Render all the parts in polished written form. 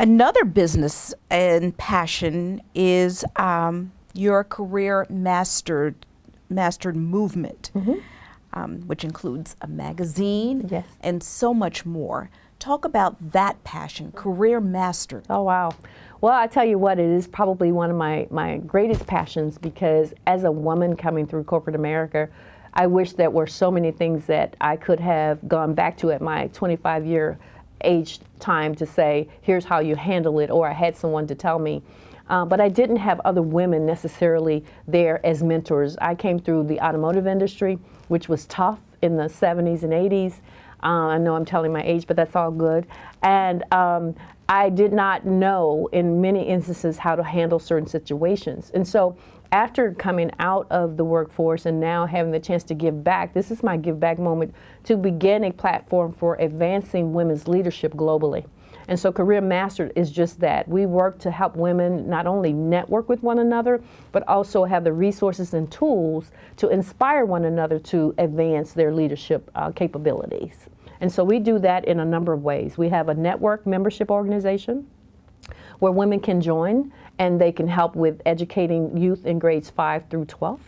Another business and passion is your career mastered movement, which includes a magazine Yes. and so much more. Talk about that passion, career mastered. Oh, wow. Well, I tell you what, it is probably one of my greatest passions, because as a woman coming through corporate America, I wish there were so many things that I could have gone back to at my 25-year age time to say, here's how you handle it, or I had someone to tell me. But I didn't have other women necessarily there as mentors. I came through the automotive industry, which was tough in the 70s and 80s. I know I'm telling my age, but that's all good. And I did not know in many instances how to handle certain situations. And so after coming out of the workforce and now having the chance to give back, this is my give back moment to begin a platform for advancing women's leadership globally. And so Career Mastered is just that. We work to help women not only network with one another, but also have the resources and tools to inspire one another to advance their leadership capabilities. And so we do that in a number of ways. We have a network membership organization where women can join, and they can help with educating youth in grades 5 through 12.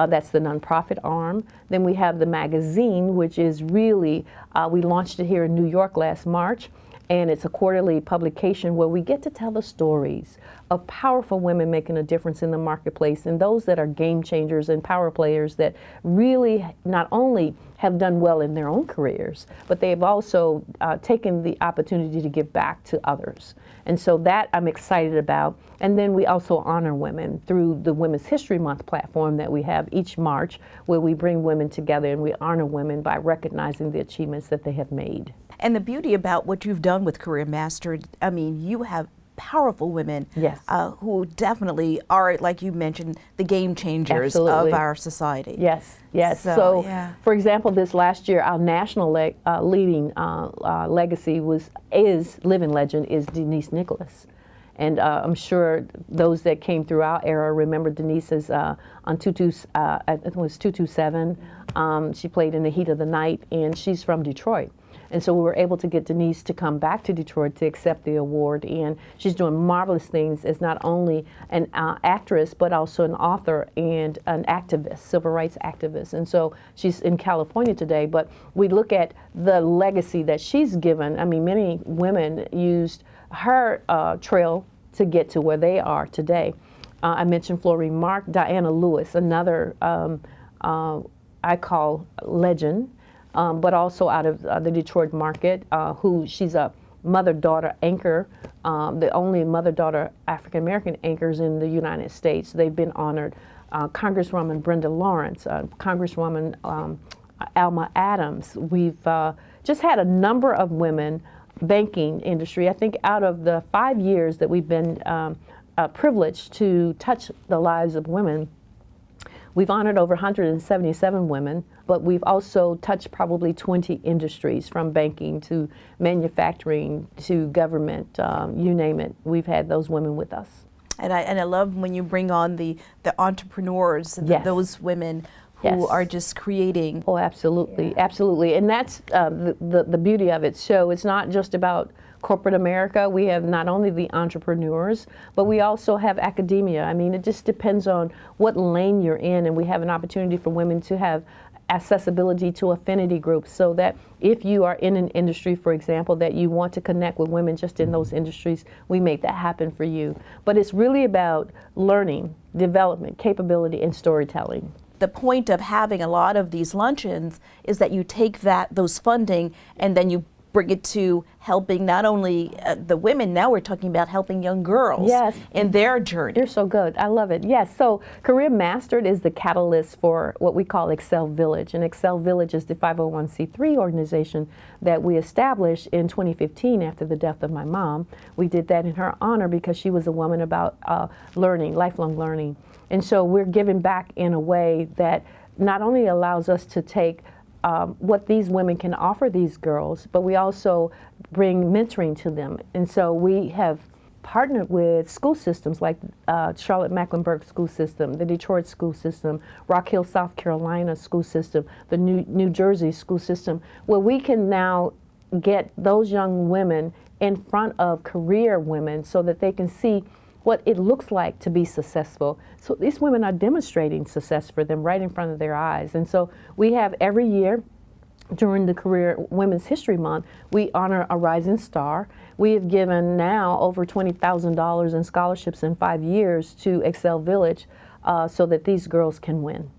That's the nonprofit arm. Then we have the magazine, which is really, we launched it here in New York last March, and it's a quarterly publication where we get to tell the stories of powerful women making a difference in the marketplace, and those that are game changers and power players that really not only have done well in their own careers, but they've also taken the opportunity to give back to others. And so that I'm excited about. And then we also honor women through the Women's History Month platform that we have each March, where we bring women together and we honor women by recognizing the achievements that they have made. And the beauty about what you've done with Career Mastered, I mean, you have powerful women, yes, who definitely are, like you mentioned, the game changers Absolutely. of our society. Yes, yes. So yeah. For example, this last year, our national leading legacy is living legend is Denise Nicholas. And I'm sure those that came through our era remember Denise as on I think it was 227. She played in The Heat of the Night, and she's from Detroit. And so we were able to get Denise to come back to Detroit to accept the award, and she's doing marvelous things as not only an actress, but also an author and an activist, civil rights activist. And so she's in California today, but we look at the legacy that she's given. I mean, many women used her trail to get to where they are today. I mentioned Florine Mark, Diana Lewis, another I call legend. But also out of the Detroit market, she's a mother-daughter anchor, the only mother-daughter African-American anchors in the United States. They've been honored. Congresswoman Brenda Lawrence, Congresswoman Alma Adams. We've just had a number of women, banking industry. I think out of the 5 years that we've been privileged to touch the lives of women, we've honored over 177 women, but we've also touched probably 20 industries, from banking to manufacturing to government, you name it. We've had those women with us. And I love when you bring on the entrepreneurs, yes, those women who yes, are just creating. Oh, absolutely, Yeah. Absolutely. And that's the beauty of it. So it's not just about corporate America. We have not only the entrepreneurs, but we also have academia. I mean, it just depends on what lane you're in, and we have an opportunity for women to have accessibility to affinity groups, so that if you are in an industry, for example, that you want to connect with women just in those industries, we make that happen for you. But it's really about learning, development, capability, and storytelling. The point of having a lot of these luncheons is that you take those funding and then you bring it to helping not only the women, now we're talking about helping young girls, yes, in their journey. You're so good. I love it. Yes, so Career Mastered is the catalyst for what we call Excel Village. And Excel Village is the 501c3 organization that we established in 2015 after the death of my mom. We did that in her honor because she was a woman about learning, lifelong learning. And so we're giving back in a way that not only allows us to take what these women can offer these girls, but we also bring mentoring to them. And so we have partnered with school systems like Charlotte-Mecklenburg school system, the Detroit school system, Rock Hill, South Carolina school system, the New Jersey school system, where we can now get those young women in front of career women so that they can see what it looks like to be successful. So these women are demonstrating success for them right in front of their eyes. And so we have every year during the Career Women's History Month, we honor a rising star. We have given now over $20,000 in scholarships in 5 years to Excel Village so that these girls can win.